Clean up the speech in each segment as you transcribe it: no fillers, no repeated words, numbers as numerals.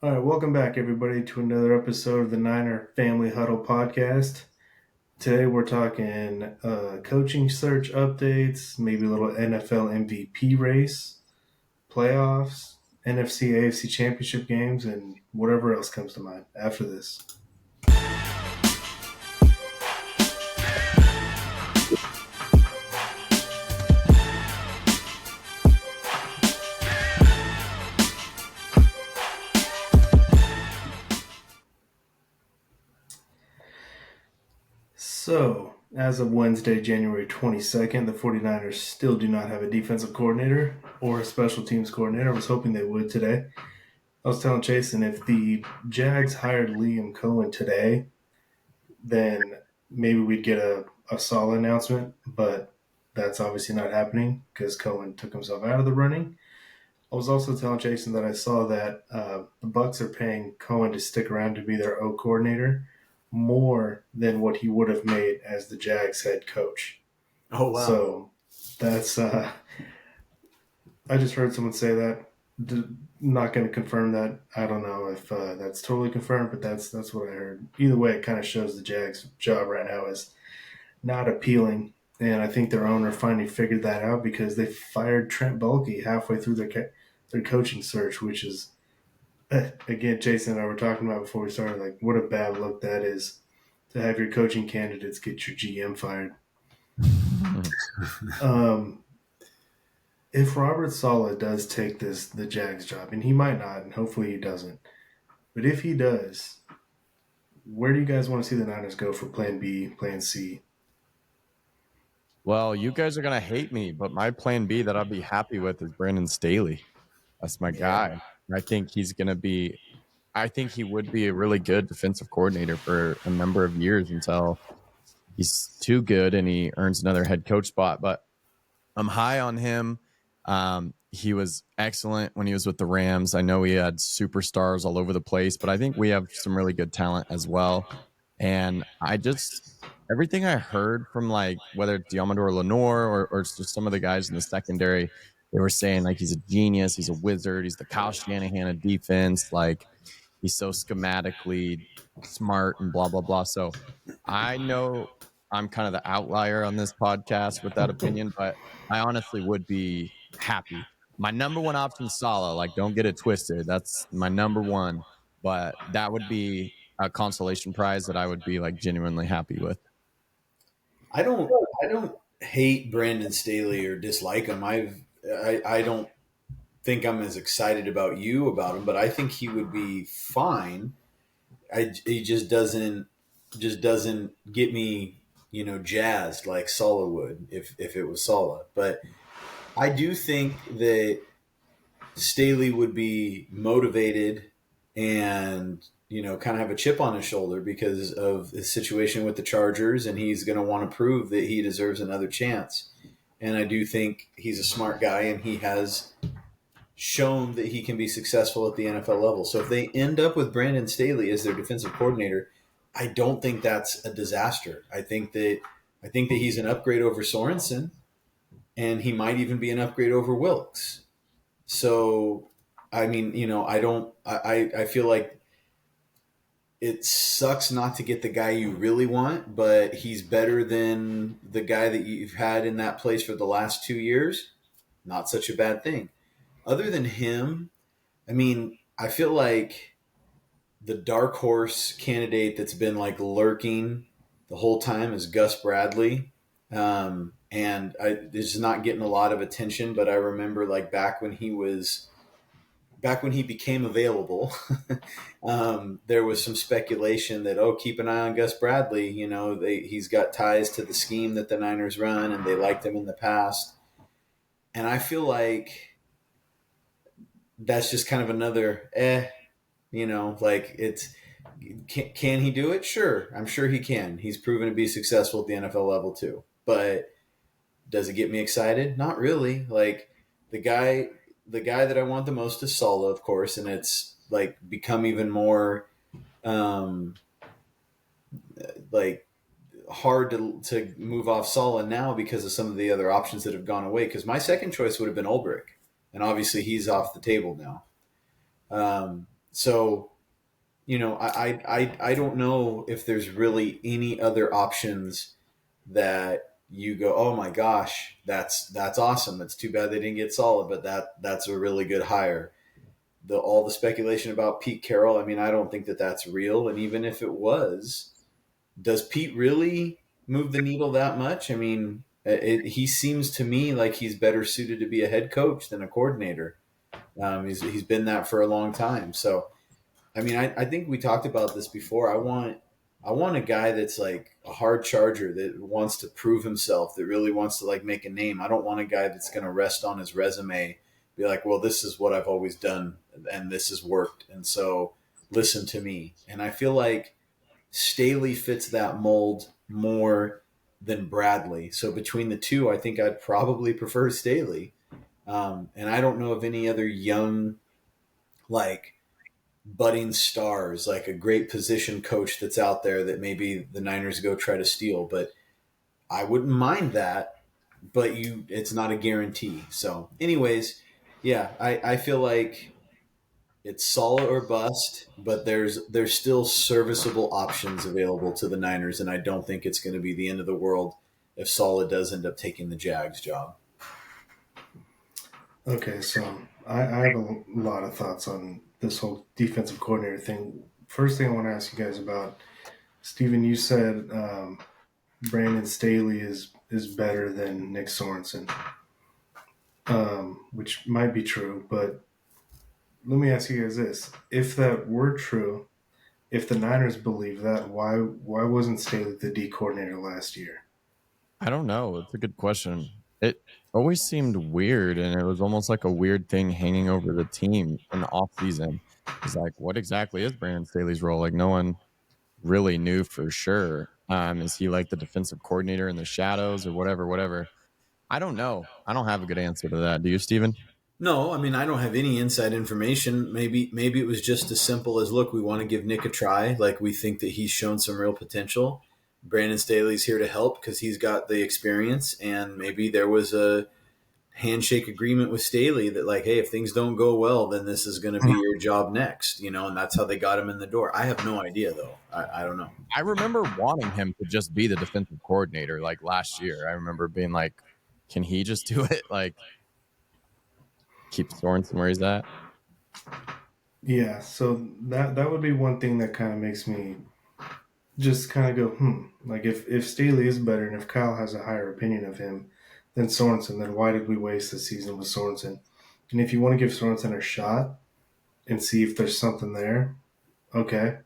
All right, welcome back, everybody, to another episode of the Niner Family Huddle podcast. Today, we're talking coaching search updates, maybe a little NFL MVP race, playoffs, NFC, AFC championship games, and whatever else comes to mind after this. So, as of Wednesday, January 22nd, the 49ers still do not have a defensive coordinator or a special teams coordinator. I was hoping they would today. I was telling Jason if the Jags hired Liam Cohen today, then maybe we'd get a solid announcement, but that's obviously not happening because Cohen took himself out of the running. I was also telling Jason that I saw that the Bucks are paying Cohen to stick around to be their O coordinator more than what he would have made as the Jags head coach. Oh, wow. So that's I just heard someone say that. Not going to confirm that. I don't know if that's totally confirmed, but that's what I heard. Either way, it kind of shows the Jags' job right now is not appealing, and I think their owner finally figured that out because they fired Trent Baalke halfway through their coaching search, which is again, Jason and I were talking about before we started, like what a bad look that is to have your coaching candidates get your GM fired. If Robert Saleh does take the Jags job, and he might not, and hopefully he doesn't, but if he does, where do you guys want to see the Niners go for Plan B, Plan C? Well, you guys are going to hate me, but my plan B that I'd be happy with is Brandon Staley. That's my guy. I think I think he would be a really good defensive coordinator for a number of years until he's too good and he earns another head coach spot. But I'm high on him. He was excellent when he was with the Rams. I know he had superstars all over the place, but I think we have some really good talent as well. And everything I heard from like whether it's Diamador Lenore or just some of the guys in the secondary, they were saying like he's a genius, he's a wizard, he's the Kyle Shanahan of defense, like he's so schematically smart and blah blah blah. So I know I'm kind of the outlier on this podcast with that opinion, but I honestly would be happy. My number one option is Salah. Like, don't get it twisted. That's my number one. But that would be a consolation prize that I would be like genuinely happy with. I don't hate Brandon Staley or dislike him. I don't think I'm as excited about him, but I think he would be fine. He just doesn't get me, jazzed like Sala would if it was Sala. But I do think that Staley would be motivated and kind of have a chip on his shoulder because of his situation with the Chargers, and he's going to want to prove that he deserves another chance. And I do think he's a smart guy, and he has shown that he can be successful at the NFL level. So if they end up with Brandon Staley as their defensive coordinator, I don't think that's a disaster. I think that he's an upgrade over Sorensen, and he might even be an upgrade over Wilkes. So, I mean, I feel like it sucks not to get the guy you really want, but he's better than the guy that you've had in that place for the last 2 years. Not such a bad thing. Other than him, I mean, I feel like the dark horse candidate that's been like lurking the whole time is Gus Bradley. And it's not getting a lot of attention, but I remember like back when he became available, there was some speculation that, keep an eye on Gus Bradley. He's got ties to the scheme that the Niners run, and they liked him in the past. And I feel like that's just kind of another, like it's, can he do it? Sure. I'm sure he can. He's proven to be successful at the NFL level too. But does it get me excited? Not really. Like the guy that I want the most is Sala, of course, and it's like become even more like hard to move off Sala now because of some of the other options that have gone away. Because my second choice would have been Ulbrich, and obviously he's off the table now. So, I don't know if there's really any other options that you go, oh my gosh, that's awesome. It's too bad they didn't get Solid, but that's a really good hire. All the speculation about Pete Carroll, I mean, I don't think that that's real. And even if it was, does Pete really move the needle that much? I mean, he seems to me like he's better suited to be a head coach than a coordinator. He's been that for a long time. So, I mean, I think we talked about this before. I want a guy that's like a hard charger that wants to prove himself, that really wants to like make a name. I don't want a guy that's going to rest on his resume, be like, well, this is what I've always done and this has worked. And so listen to me. And I feel like Staley fits that mold more than Bradley. So between the two, I think I'd probably prefer Staley. And I don't know of any other young, like budding stars, like a great position coach that's out there that maybe the Niners go try to steal. But I wouldn't mind that, but it's not a guarantee. So, anyways, yeah, I feel like it's solid or bust, but there's still serviceable options available to the Niners, and I don't think it's going to be the end of the world if Solid does end up taking the Jags job. Okay, so I have a lot of thoughts on this whole defensive coordinator thing. First thing I want to ask you guys about, Steven, you said Brandon Staley is better than Nick Sorensen, which might be true, but let me ask you guys this: if that were true, if the Niners believe that, why wasn't Staley the D coordinator last year? I don't know. It's a good question. It always seemed weird, and it was almost like a weird thing hanging over the team in the off season. It's like, what exactly is Brandon Staley's role? Like, no one really knew for sure. Is he like the defensive coordinator in the shadows or whatever? Whatever. I don't know. I don't have a good answer to that. Do you, Steven? No, I mean I don't have any inside information. Maybe it was just as simple as, look, we want to give Nick a try. Like, we think that he's shown some real potential. Brandon Staley's here to help because he's got the experience, and maybe there was a handshake agreement with Staley that, like, hey, if things don't go well, then this is going to be your job next, and that's how they got him in the door. I have no idea though. I don't know. I remember wanting him to just be the defensive coordinator like last year. I remember being like, can he just do it? Like, keep Sorensen where he's at. Yeah, so that would be one thing that kind of makes me just kind of go, like if Staley is better and if Kyle has a higher opinion of him than Sorensen, then why did we waste the season with Sorensen? And if you want to give Sorensen a shot and see if there's something there, okay.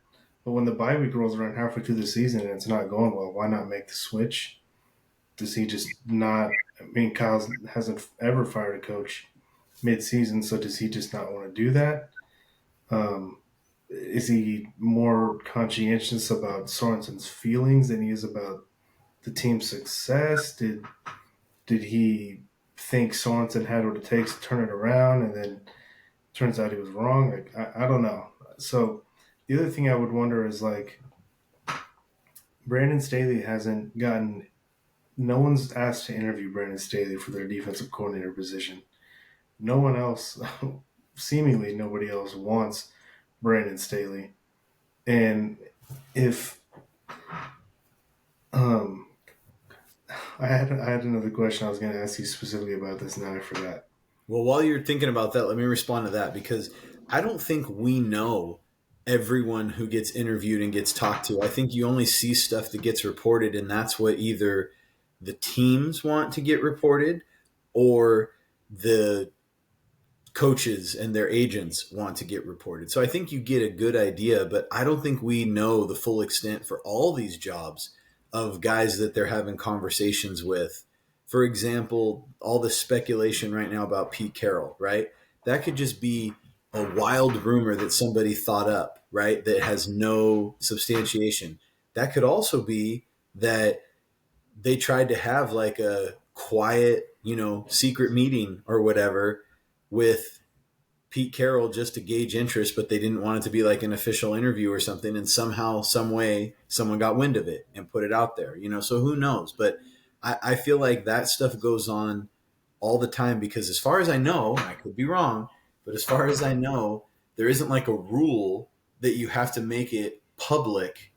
But when the bye week rolls around halfway through the season and it's not going well, why not make the switch? Does he just not? I mean, Kyle hasn't ever fired a coach mid-season, so does he just not want to do that? Is he more conscientious about Sorensen's feelings than he is about the team's success? Did he think Sorensen had what it takes to turn it around, and then turns out he was wrong? Like, I don't know. So the other thing I would wonder is, like, Brandon Staley hasn't gotten. No one's asked to interview Brandon Staley for their defensive coordinator position. No one else, seemingly nobody else, wants Brandon Staley. And if I had another question I was going to ask you specifically about this, now I forgot. Well, while you're thinking about that, let me respond to that, because I don't think we know everyone who gets interviewed and gets talked to. I think you only see stuff that gets reported, and that's what either the teams want to get reported or the coaches and their agents want to get reported. So I think you get a good idea, but I don't think we know the full extent for all these jobs of guys that they're having conversations with. For example, all the speculation right now about Pete Carroll, right? That could just be a wild rumor that somebody thought up, right? That has no substantiation. That could also be that they tried to have like a quiet, secret meeting or whatever with Pete Carroll just to gauge interest, but they didn't want it to be like an official interview or something. And somehow, some way, someone got wind of it and put it out there, so who knows? But I feel like that stuff goes on all the time, because as far as I know, I could be wrong, but as far as I know, there isn't like a rule that you have to make it public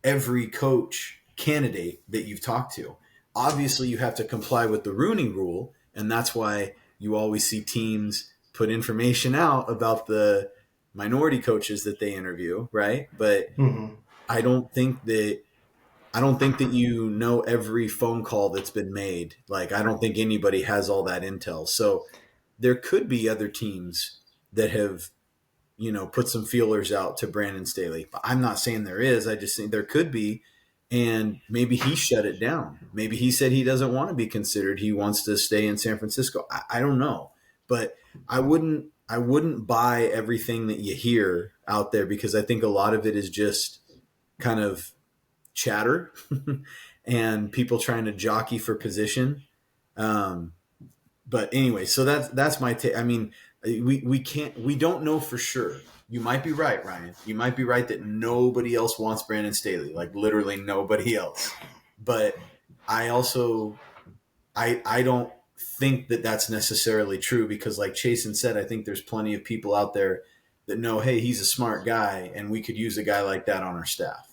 every coach candidate that you've talked to. Obviously, you have to comply with the Rooney Rule, and that's why you always see teams put information out about the minority coaches that they interview, right? But Mm-hmm. I don't think that you know every phone call that's been made. Like, I don't think anybody has all that intel. So there could be other teams that have, put some feelers out to Brandon Staley. But I'm not saying there is. I just think there could be. And maybe he shut it down. Maybe he said he doesn't want to be considered. He wants to stay in San Francisco. I don't know. But I wouldn't buy everything that you hear out there, because I think a lot of it is just kind of chatter and people trying to jockey for position. Um, but anyway, so that's my take. I mean, we don't know for sure. You might be right, Ryan. You might be right that nobody else wants Brandon Staley, like literally nobody else. But I also, I don't think that that's necessarily true, because like Chasen said, I think there's plenty of people out there that know, hey, he's a smart guy and we could use a guy like that on our staff.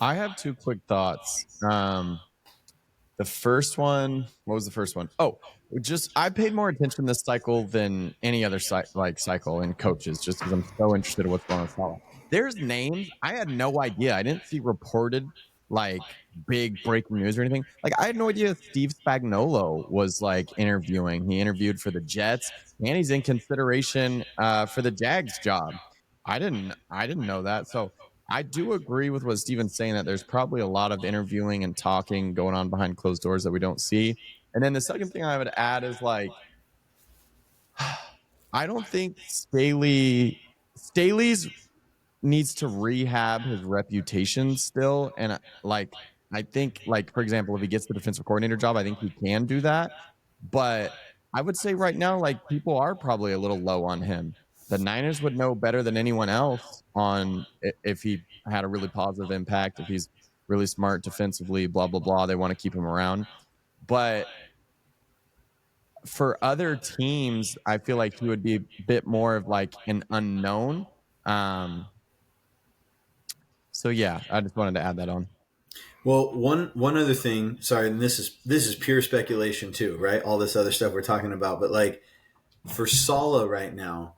I have two quick thoughts. The first one, what was the first one? Oh, just I paid more attention this cycle than any other cycle in coaches, just because I'm so interested in what's going on with Salah. There's names I had no idea. I didn't see reported like big breaking news or anything. Like I had no idea Steve Spagnuolo was like interviewing. He interviewed for the Jets, and he's in consideration for the Jags job. I didn't know that. So I do agree with what Steven's saying, that there's probably a lot of interviewing and talking going on behind closed doors that we don't see. And then the second thing I would add is like, I don't think Staley's needs to rehab his reputation still. And like, I think like, for example, if he gets the defensive coordinator job, I think he can do that. But I would say right now, like people are probably a little low on him. The Niners would know better than anyone else on if he had a really positive impact, if he's really smart defensively, blah, blah, blah. They want to keep him around. But for other teams, I feel like he would be a bit more of like an unknown. So yeah, I just wanted to add that on. Well, one other thing, sorry, and this is pure speculation too, right? All this other stuff we're talking about, but like for Sala right now,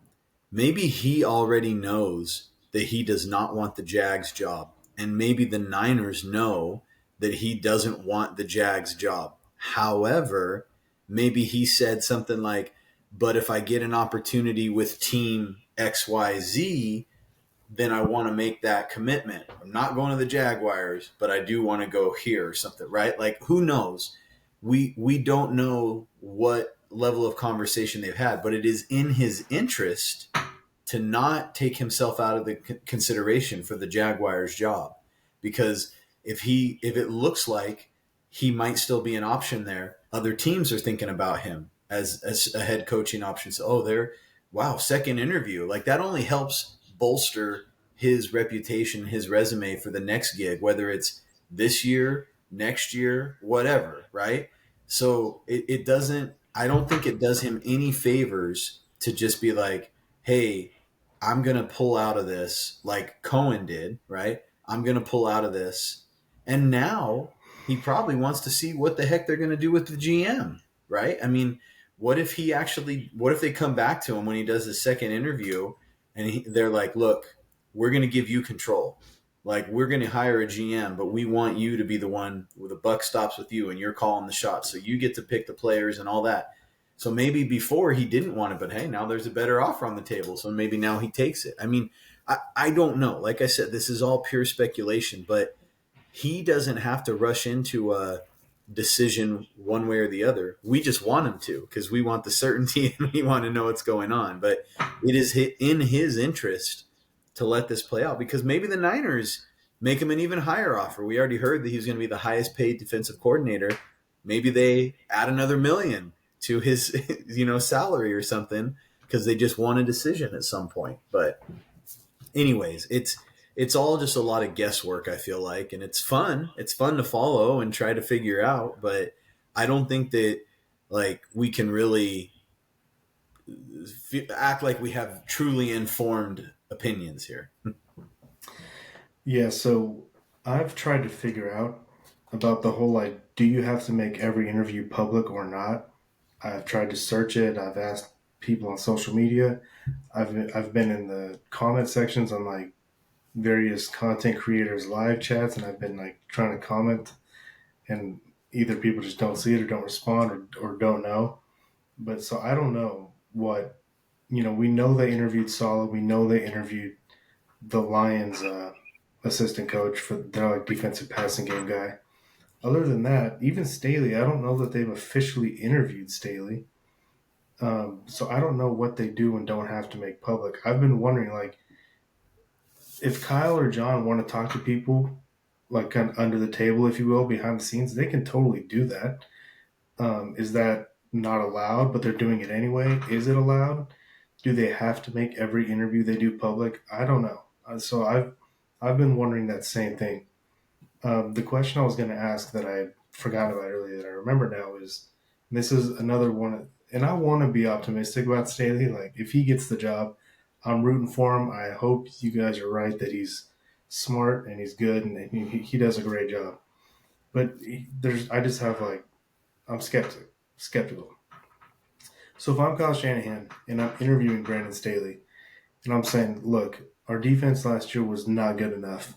maybe he already knows that he does not want the Jags job, and maybe the Niners know that he doesn't want the Jags job. However, maybe he said something like, "But if I get an opportunity with team XYZ, then I want to make that commitment. I'm not going to the Jaguars, but I do want to go here," or something, right? Like, who knows? We don't know what level of conversation they've had, but it is in his interest to not take himself out of the consideration for the Jaguars job, because if it looks like he might still be an option there, other teams are thinking about him as a head coaching option. So, wow, second interview, like that only helps bolster his reputation, his resume for the next gig, whether it's this year, next year, whatever, right? So it doesn't, I don't think it does him any favors to just be like, hey, I'm going to pull out of this like Cohen did, right? I'm going to pull out of this. And now he probably wants to see what the heck they're going to do with the GM, right? I mean, what if they come back to him when he does his second interview and they're like, look, we're going to give you control. Like, we're going to hire a GM, but we want you to be the one where the buck stops with you and you're calling the shots. So you get to pick the players and all that. So maybe before he didn't want it, but hey, now there's a better offer on the table. So maybe now he takes it. I mean, I don't know. Like I said, this is all pure speculation, but he doesn't have to rush into a decision one way or the other. We just want him to, because we want the certainty and we want to know what's going on. But it is in his interest to let this play out, because maybe the Niners make him an even higher offer. We already heard that he's going to be the highest paid defensive coordinator. Maybe they add another $1 million to his salary or something, because they just want a decision at some point. But anyways, it's all just a lot of guesswork, I feel like, and it's fun. It's fun to follow and try to figure out, but I don't think that like we can really act like we have truly informed opinions here. Yeah, so I've tried to figure out about the whole like, do you have to make every interview public or not? I've tried to search it. I've asked people on social media. I've been in the comment sections on like various content creators live chats, and I've been like trying to comment, and either people just don't see it or don't respond or don't know. But so I don't know what we know they interviewed Sala. We know they interviewed the Lions assistant coach for their like defensive passing game guy. Other than that, even Staley, I don't know that they've officially interviewed Staley. So I don't know what they do and don't have to make public. I've been wondering, like, if Kyle or John want to talk to people, like kind of under the table, if you will, behind the scenes, they can totally do that. Is that not allowed? But they're doing it anyway. Is it allowed? Do they have to make every interview they do public? I don't know. So I've been wondering that same thing. The question I was going to ask that I forgot about earlier that I remember now is this is another one, and I want to be optimistic about Staley. Like, if he gets the job, I'm rooting for him. I hope you guys are right that he's smart and he's good and he does a great job. But I just have like, I'm skeptical. So if I'm Kyle Shanahan and I'm interviewing Brandon Staley and I'm saying, look, our defense last year was not good enough.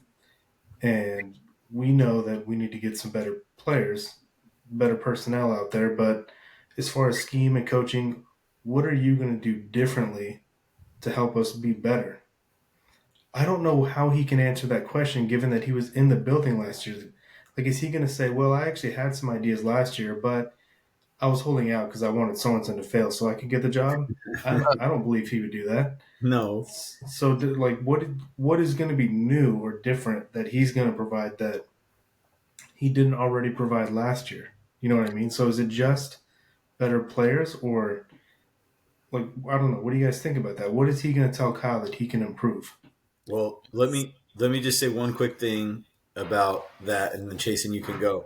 And we know that we need to get some better players, better personnel out there. But as far as scheme and coaching, what are you going to do differently to help us be better? I don't know how he can answer that question given that he was in the building last year. Like, is he going to say, well, I actually had some ideas last year, but I was holding out because I wanted Sorensen to fail so I could get the job? I don't believe he would do that. No. So, like, what is going to be new or different that he's going to provide that he didn't already provide last year? You know what I mean? So, is it just better players, or like I don't know? What do you guys think about that? What is he going to tell Kyle that he can improve? Well, let me just say one quick thing about that, and then Chasen, you can go.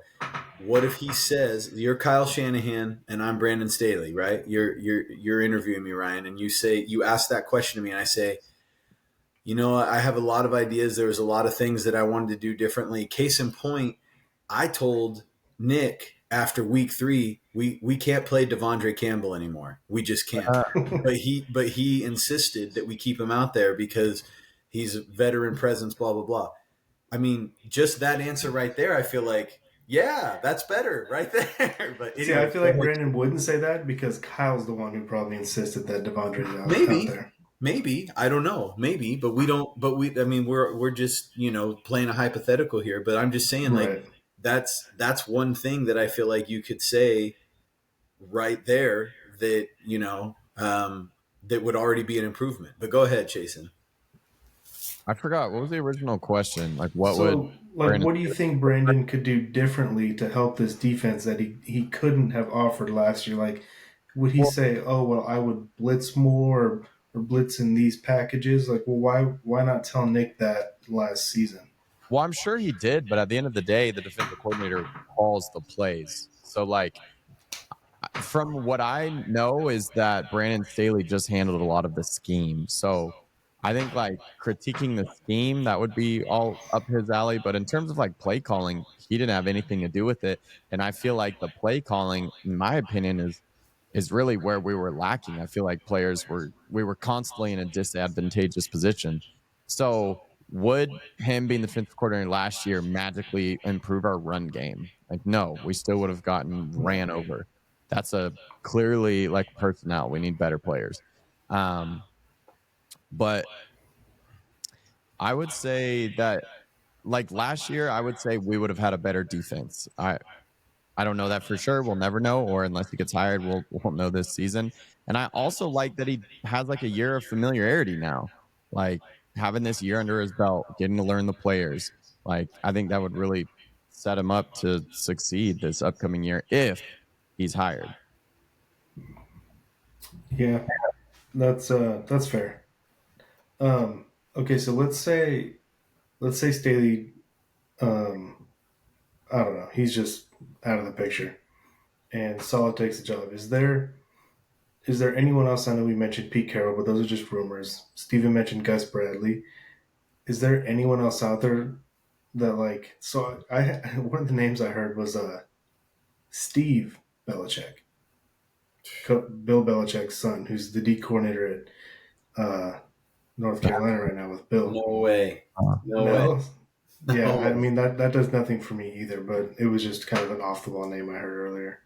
What if he says you're Kyle Shanahan and I'm Brandon Staley, right? You're interviewing me, Ryan, and you ask that question to me, and I say, I have a lot of ideas. There was a lot of things that I wanted to do differently. Case in point, I told Nick after week 3, we can't play Devondre Campbell anymore. We just can't. But he insisted that we keep him out there because he's a veteran presence, blah, blah, blah. I mean, just that answer right there, I feel like, yeah, that's better right there. But See, I feel like Brandon wouldn't say that because Kyle's the one who probably insisted that Devondre's out there. Maybe, I don't know, maybe, but we don't. But I mean, we're just playing a hypothetical here. But I'm just saying, like, Right. that's one thing that I feel like you could say right there that that would already be an improvement. But go ahead, Jason. I forgot, what was the original question? Like, what So, would like, Brandon what do you think Brandon could do differently to help this defense that he couldn't have offered last year? Like, would he Well, say, "Oh, well, I would blitz more or blitz in these packages"? Like, well, why not tell Nick that last season? well, I'm sure he did, but at the end of the day, the defensive coordinator calls the plays. So, like, from what I know is that Brandon Staley just handled a lot of the scheme. So I think like critiquing the scheme, that would be all up his alley. But in terms of like play calling, he didn't have anything to do with it. And I feel like the play calling, in my opinion, is really where we were lacking. I feel like we were constantly in a disadvantageous position. So would him being the defensive coordinator last year magically improve our run game? Like, no, we still would have gotten ran over. That's a clearly like personnel. We need better players. But I would say that like last year, I would say we would have had a better defense. I don't know that for sure. We'll never know, or unless he gets hired, we won't know this season. And I also like that he has like a year of familiarity now, like having this year under his belt, getting to learn the players. Like I think that would really set him up to succeed this upcoming year if he's hired. Yeah, that's fair. Okay, so let's say Staley, um, I don't know, he's just out of the picture, and Salah takes the job. is there anyone else? I know we mentioned Pete Carroll, but those are just rumors. Steven mentioned Gus Bradley. Is there anyone else out there that like? So I one of the names I heard was Steve Belichick, Bill Belichick's son, who's the D coordinator at North Carolina right now with Bill. No way. No way. No, yeah, No I way. mean that does nothing for me either. But it was just kind of an off the wall name I heard earlier.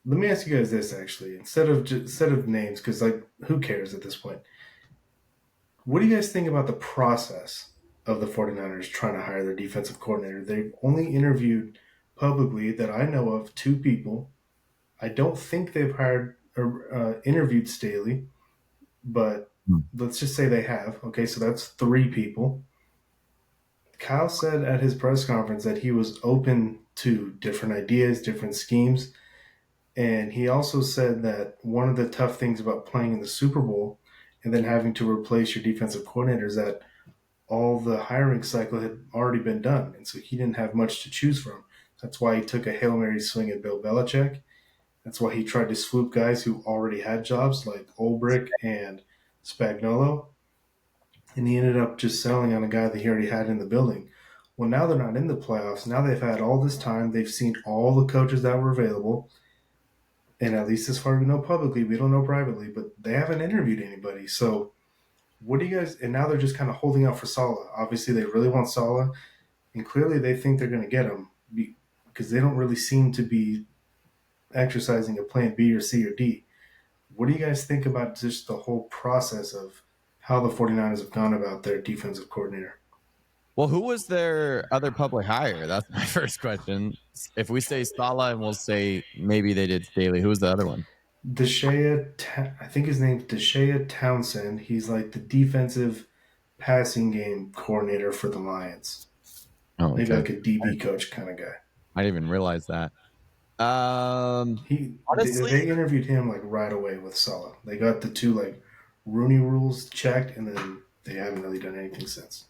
Let me ask you guys this actually, instead of names, because like who cares at this point? What do you guys think about the process of the 49ers trying to hire their defensive coordinator? They've only interviewed publicly that I know of 2 people. I don't think they've hired or interviewed Staley, but let's just say they have. Okay, so that's 3 people. Kyle said at his press conference that he was open to different ideas, different schemes. And he also said that one of the tough things about playing in the Super Bowl and then having to replace your defensive coordinator is that all the hiring cycle had already been done. And so he didn't have much to choose from. That's why he took a Hail Mary swing at Bill Belichick. That's why he tried to swoop guys who already had jobs like Ulbrich and Spagnuolo. And he ended up just settling on a guy that he already had in the building. Well, now they're not in the playoffs. Now they've had all this time. They've seen all the coaches that were available. And at least as far as we know publicly, we don't know privately, but they haven't interviewed anybody. So what do you guys, and now they're just kind of holding out for Saleh. Obviously, they really want Saleh, and clearly they think they're going to get him because they don't really seem to be exercising a plan B or C or D. What do you guys think about just the whole process of how the 49ers have gone about their defensive coordinator? Well, who was their other public hire? That's my first question. If we say Salah and we'll say maybe they did Staley, who was the other one? I think his name's Deshea Townsend. He's like the defensive passing game coordinator for the Lions. Oh, okay. Maybe like a DB coach kind of guy. I didn't even realize that. Honestly, they interviewed him like right away with Saleh. They got the 2 like Rooney rules checked, and then they haven't really done anything since.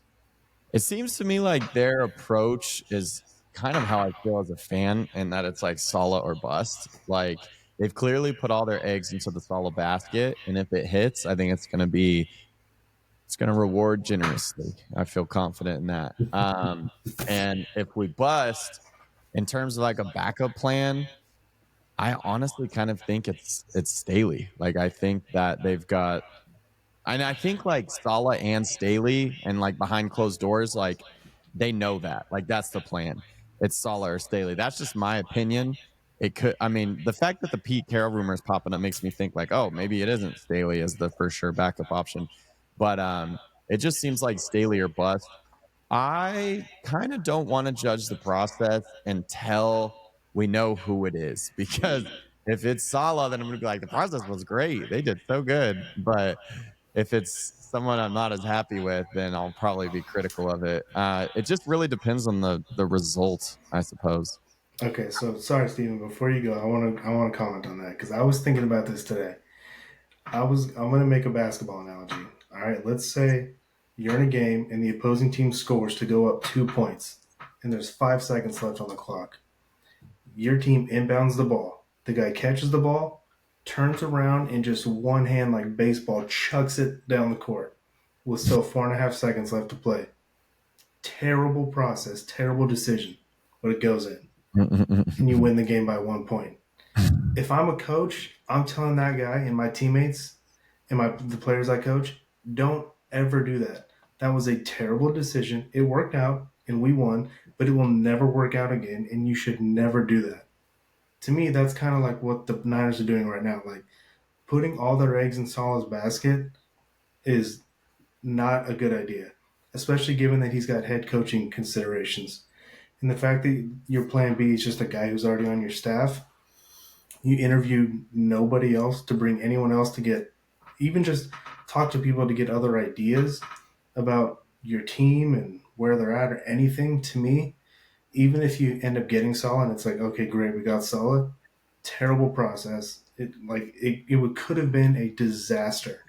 It seems to me like their approach is kind of how I feel as a fan, and that it's like Salah or bust. Like they've clearly put all their eggs into the Salah basket, and if it hits, I think it's going to reward generously. I feel confident in that. And if we bust, in terms of like a backup plan, I honestly kind of think it's Staley. Like I think that they've got, and I think like Salah and Staley and like behind closed doors, like they know that. Like that's the plan. It's Salah or Staley. That's just my opinion. It could, I mean, the fact that the Pete Carroll rumor is popping up makes me think like, oh, maybe it isn't Staley as the for sure backup option. But it just seems like Staley or bust. I kind of don't want to judge the process until we know who it is, because if it's Salah, then I'm going to be like, the process was great. They did so good. But if it's someone I'm not as happy with, then I'll probably be critical of it. It just really depends on the result, I suppose. Okay, so sorry, Steven. Before you go, I want to comment on that because I was thinking about this today. I'm going to make a basketball analogy. All right, let's say you're in a game and the opposing team scores to go up 2 points, and there's 5 seconds left on the clock. Your team inbounds the ball. The guy catches the ball, turns around, and just one hand like baseball chucks it down the court with still 4.5 seconds left to play. Terrible process, terrible decision, but it goes in, and you win the game by 1 point. If I'm a coach, I'm telling that guy and my teammates and the players I coach, don't ever do that. That was a terrible decision. It worked out and we won, but it will never work out again, and you should never do that. To me, that's kind of like what the Niners are doing right now. Like putting all their eggs in Salah's basket is not a good idea, especially given that he's got head coaching considerations. And the fact that your plan B is just a guy who's already on your staff, you interviewed nobody else to bring anyone else to get, even just talk to people to get other ideas about your team and where they're at or anything. To me, even if you end up getting Salah and it's like, okay, great, we got Salah, terrible process. It could have been a disaster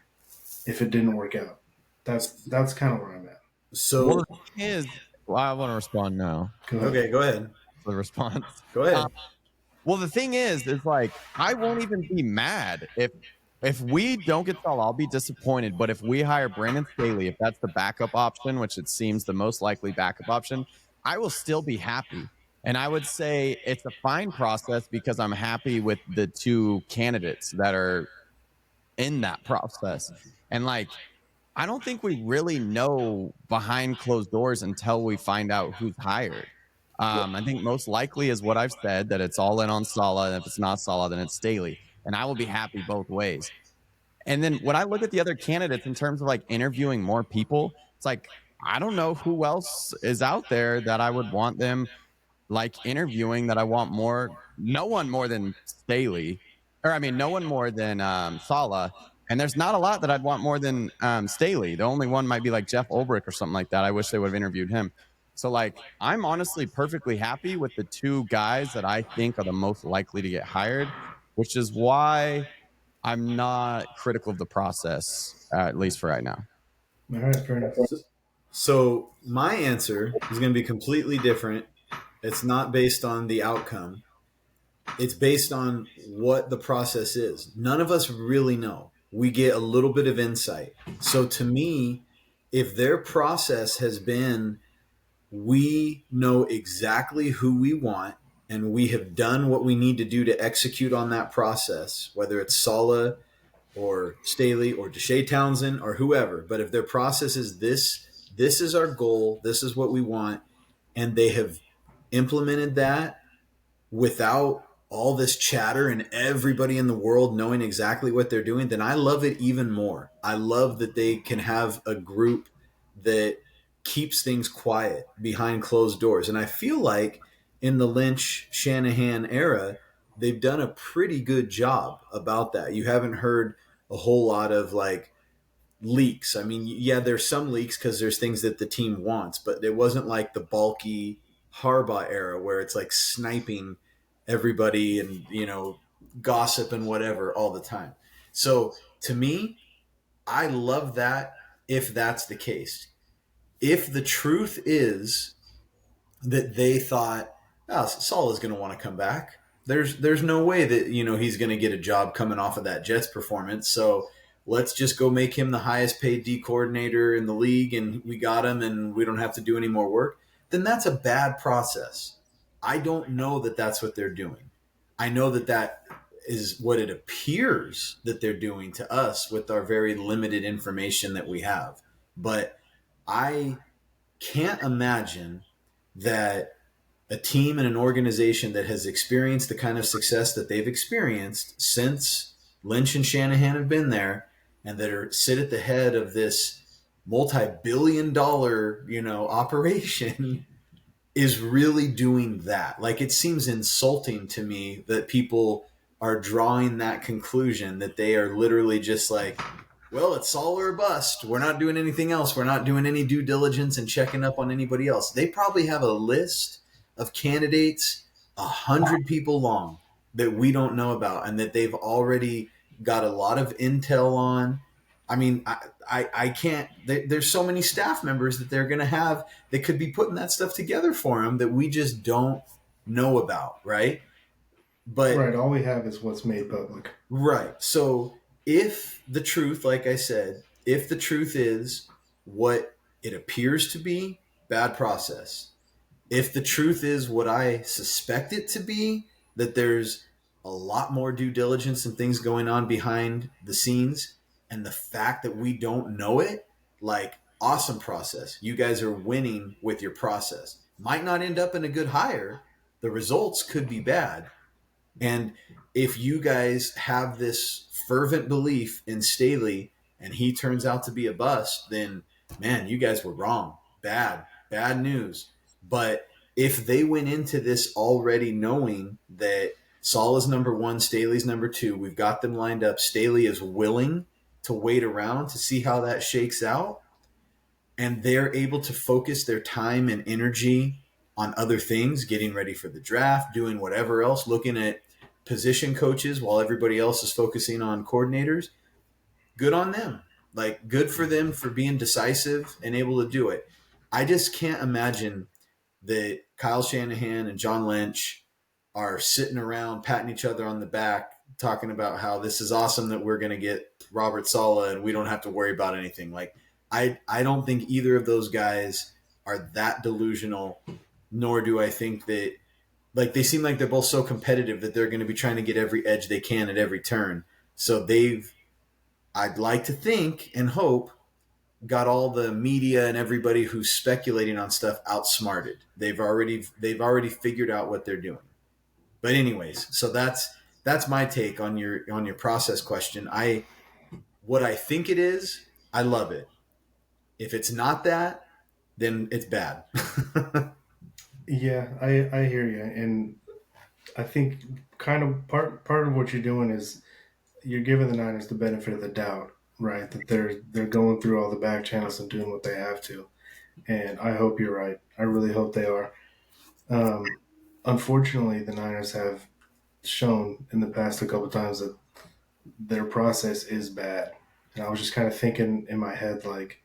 if it didn't work out. That's kind of where I'm at. So, well, the thing is, I want to respond now. Go ahead. Okay, go ahead. The response. Go ahead. Well, the thing is like I won't even be mad if we don't get Salah. I'll be disappointed. But if we hire Brandon Staley, if that's the backup option, which it seems the most likely backup option, I will still be happy. And I would say it's a fine process because I'm happy with the two candidates that are in that process. And like, I don't think we really know behind closed doors until we find out who's hired. I think most likely is what I've said, that it's all in on Salah, and if it's not Salah, then it's Staley, and I will be happy both ways. And then when I look at the other candidates in terms of like interviewing more people, it's like I don't know who else is out there that I would want them like interviewing, that I want more. No one more than Staley, or I mean, no one more than Salah. And there's not a lot that I'd want more than Staley. The only one might be like Jeff Ulbrich or something like that. I wish they would have interviewed him. So like, I'm honestly perfectly happy with the two guys that I think are the most likely to get hired, which is why I'm not critical of the process, at least for right now. All right, fair enough. So my answer is going to be completely different. It's not based on the outcome. It's based on what the process is. None of us really know. We get a little bit of insight. So to me, if their process has been, we know exactly who we want and we have done what we need to do to execute on that process, whether it's Salah or Staley or Deshae Townsend or whoever, but if their process is this is our goal, this is what we want, and they have implemented that without all this chatter and everybody in the world knowing exactly what they're doing, then I love it even more. I love that they can have a group that keeps things quiet behind closed doors. And I feel like in the Lynch Shanahan era, they've done a pretty good job about that. You haven't heard a whole lot of like leaks. I mean, yeah, there's some leaks because there's things that the team wants, but it wasn't like the bulky Harbaugh era where it's like sniping everybody and, gossip and whatever all the time. So to me, I love that if that's the case. If the truth is that they thought, oh, Saul is going to want to come back. There's no way that he's going to get a job coming off of that Jets performance. So let's just go make him the highest paid D coordinator in the league, and we got him, and we don't have to do any more work. Then that's a bad process. I don't know that that's what they're doing. I know that that is what it appears that they're doing to us with our very limited information that we have. But I can't imagine that a team and an organization that has experienced the kind of success that they've experienced since Lynch and Shanahan have been there, and that are sit at the head of this multi-billion-dollar, operation, is really doing that. Like, it seems insulting to me that people are drawing that conclusion, that they are literally just like, well, it's all or bust. We're not doing anything else. We're not doing any due diligence and checking up on anybody else. They probably have a list of candidates 100 people long that we don't know about, and that they've already got a lot of intel on. I mean, I can't. There's so many staff members that they're going to have that could be putting that stuff together for them that we just don't know about, right? But right, all we have is what's made public. Right. So if the truth, like I said, if the truth is what it appears to be, bad process. If the truth is what I suspect it to be, that there's a lot more due diligence and things going on behind the scenes, and the fact that we don't know it, like, awesome process. You guys are winning with your process. Might not end up in a good hire. The results could be bad. And if you guys have this fervent belief in Staley and he turns out to be a bust, then, man, you guys were wrong. Bad news. But if they went into this already knowing that Saul is number one, Staley's number two, we've got them lined up, Staley is willing to wait around to see how that shakes out, and they're able to focus their time and energy on other things, getting ready for the draft, doing whatever else, looking at position coaches while everybody else is focusing on coordinators, good on them. Like, good for them for being decisive and able to do it. I just can't imagine that Kyle Shanahan and John Lynch are sitting around patting each other on the back, talking about how this is awesome that we're going to get Robert Saleh and we don't have to worry about anything. Like, I don't think either of those guys are that delusional, nor do I think that, like, they seem like they're both so competitive that they're going to be trying to get every edge they can at every turn. So I'd like to think and hope, got all the media and everybody who's speculating on stuff outsmarted. They've already figured out what they're doing. But anyways, so that's my take on your process question. What I think it is, I love it. If it's not that, then it's bad. Yeah, I hear you, and I think kind of part of what you're doing is you're giving the Niners the benefit of the doubt, right? That they're going through all the back channels and doing what they have to, and I hope you're right. I really hope they are. Unfortunately, the Niners have shown in the past a couple times that their process is bad, and I was just kind of thinking in my head like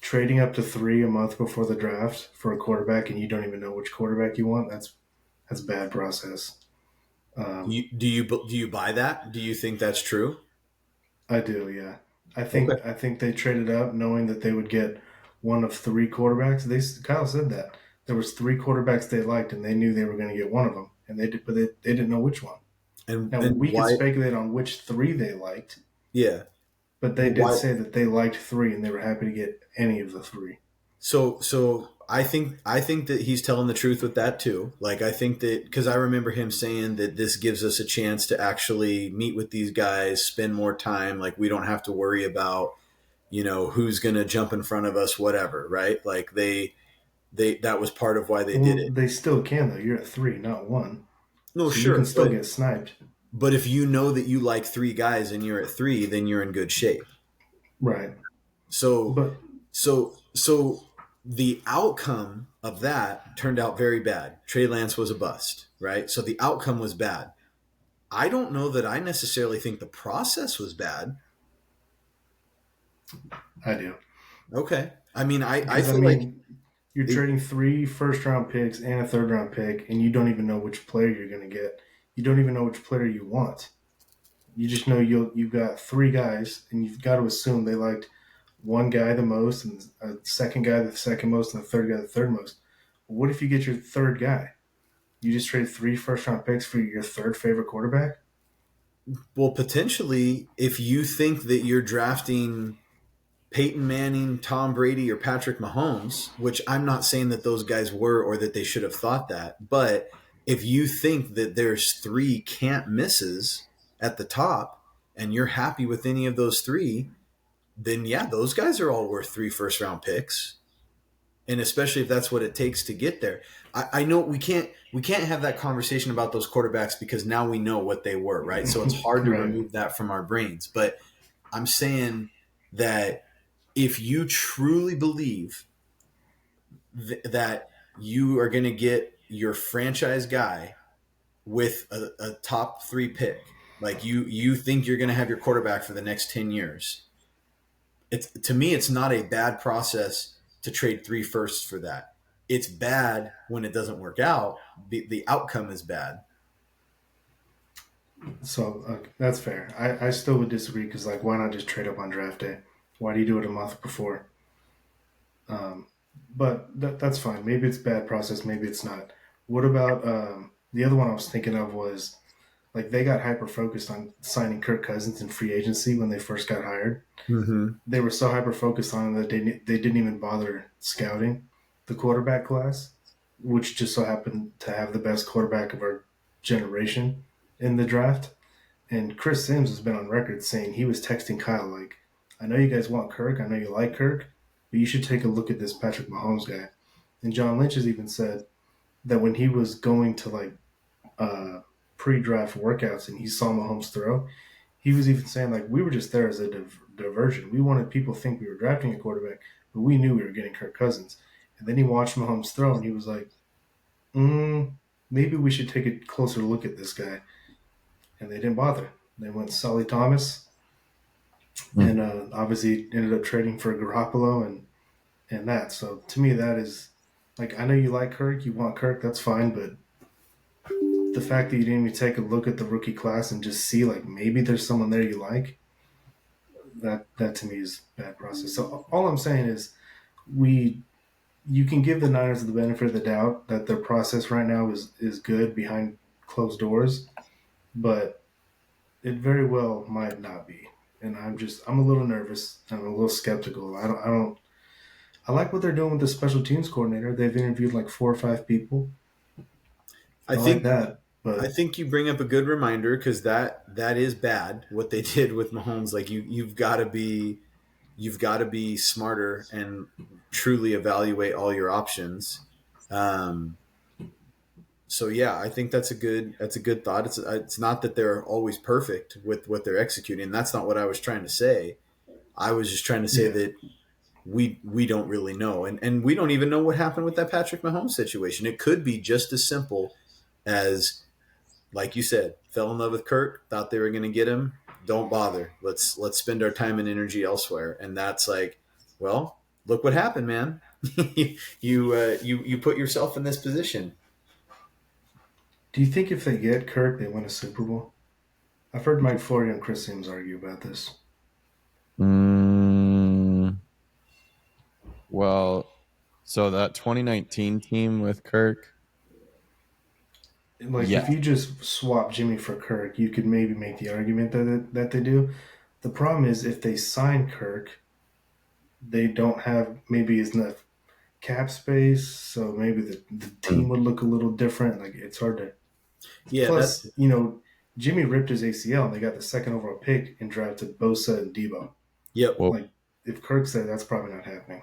trading up to 3 a month before the draft for a quarterback, and you don't even know which quarterback you want. That's bad process. Do you buy that? Do you think that's true? I do, yeah. Okay. I think they traded up knowing that they would get one of 3 quarterbacks. Kyle said that there was 3 quarterbacks they liked, and they knew they were going to get one of them, and they didn't know which one. Now And we could why? speculate on which 3 they liked, Yeah. but they did Why? say that they liked 3, and they were happy to get any of the 3. So I think that he's telling the truth with that too. Like, I think that, because I remember him saying that this gives us a chance to actually meet with these guys, spend more time. Like, we don't have to worry about, who's going to jump in front of us, whatever, right? Like, they that was part of why they did Well, it. they still can though. You're at 3, not 1, No, so you can sure, still get sniped. but if you know that you like 3 guys and you're at 3, then you're in good shape. Right, So but so the outcome of that turned out very bad. Trey Lance was a bust, right? So the outcome was bad. I don't know that I necessarily think the process was bad. I do. Okay. I mean, I Because I feel like mean, you're it, trading 3 first-round picks and a third-round pick, and you don't even know which player you're going to get. You don't even know which player you want. You just know you've got 3 guys, and you've got to assume they liked one guy the most, and a second guy the second most, and a third guy the third most. What if you get your third guy? You just trade 3 first-round picks for your third favorite quarterback. well, potentially, if you think that you're drafting Peyton Manning, Tom Brady, or Patrick Mahomes, which I'm not saying that those guys were or that they should have thought that, but if you think that there's 3 can't misses at the top and you're happy with any of those 3, then yeah, those guys are all worth 3 first round picks. And especially if that's what it takes to get there. I know we can't have that conversation about those quarterbacks because now we know what they were, right? So it's hard to Right. remove that from our brains. But I'm saying that if you truly believe that you are going to get your franchise guy with a top 3 pick, like you think you're going to have your quarterback for the next 10 years, to me, it's not a bad process to trade 3 firsts for that. It's bad when it doesn't work out. The outcome is bad. So that's fair. I still would disagree because, like, why not just trade up on draft day? Why do you do it a month before? Um, but that's fine. Maybe it's bad process. Maybe it's not. What about the other one I was thinking of was like they got hyper focused on signing Kirk Cousins in free agency when they first got hired. Mm-hmm. They were so hyper focused on it that they didn't even bother scouting the quarterback class, which just so happened to have the best quarterback of our generation in the draft. And Chris Sims has been on record saying he was texting Kyle like, "I know you guys want Kirk. I know you like Kirk, but you should take a look at this Patrick Mahomes guy." And John Lynch has even said that when he was going to like uh, pre-draft workouts and he saw Mahomes throw, he was even saying like we were just there as a diversion. We wanted people to think we were drafting a quarterback, but we knew we were getting Kirk Cousins. And then he watched Mahomes throw and he was like, maybe we should take a closer look at this guy. And they didn't bother. They went Sully Thomas, and obviously ended up trading for Garoppolo and that. So to me, that is like I know you like Kirk, you want Kirk, that's fine, but the fact that you didn't even take a look at the rookie class and just see like maybe there's someone there you like, that to me is bad process. So all I'm saying is we you can give the Niners the benefit of the doubt that their process right now is good behind closed doors, but it very well might not be. And I'm a little nervous. I'm a little skeptical. I like what they're doing with the special teams coordinator. They've interviewed like 4 or 5 people. I I like think that, I but think you bring up a good reminder because that is bad what they did with Mahomes. Like you've got to be smarter and truly evaluate all your options. Um, so yeah, I think that's a good thought. It's not that they're always perfect with what they're executing. That's not what I was trying to say. I was just trying to say yeah. that we don't really know, and we don't even know what happened with that Patrick Mahomes situation. It could be just as simple as, like you said, fell in love with Kirk, thought they were going to get him. Don't bother. Let's spend our time and energy elsewhere. And that's like, well, look what happened, man. You put yourself in this position. Do you think if they get Kirk, they win a Super Bowl? I've heard Mike Florio and Chris Sims argue about this. Mm, well, so that 2019 team with Kirk, Like yeah, if you just swap Jimmy for Kirk, you could maybe make the argument that they do. The problem is if they sign Kirk, they don't have maybe enough cap space, so maybe the team would look a little different. Like it's hard to. Yeah, Plus, Jimmy ripped his ACL, and they got the second overall pick and drafted Bosa and Debo. yep. well, Like if Kirk said that's probably not happening.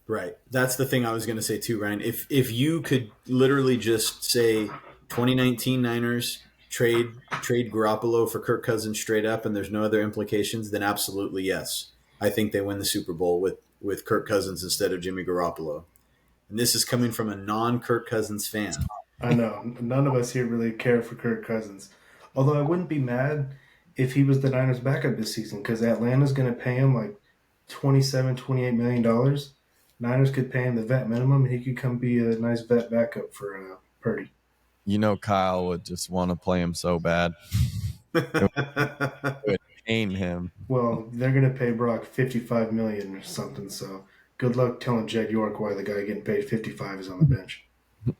Right. That's the thing I was going to say too, Ryan. If you could literally just say 2019 Niners trade Garoppolo for Kirk Cousins straight up, and there's no other implications, then absolutely yes. I think they win the Super Bowl with Kirk Cousins instead of Jimmy Garoppolo. And this is coming from a non Kirk Cousins fan. I know none of us here really care for Kirk Cousins. Although I wouldn't be mad if he was the Niners' backup this season because Atlanta's going to pay him like $27-28 million. Niners could pay him the vet minimum, and he could come be a nice vet backup for Purdy. Kyle would just want to play him so bad. It would pain him. Well, they're going to pay Brock $55 million or something. So good luck telling Jed York why the guy getting paid 55 is on the bench.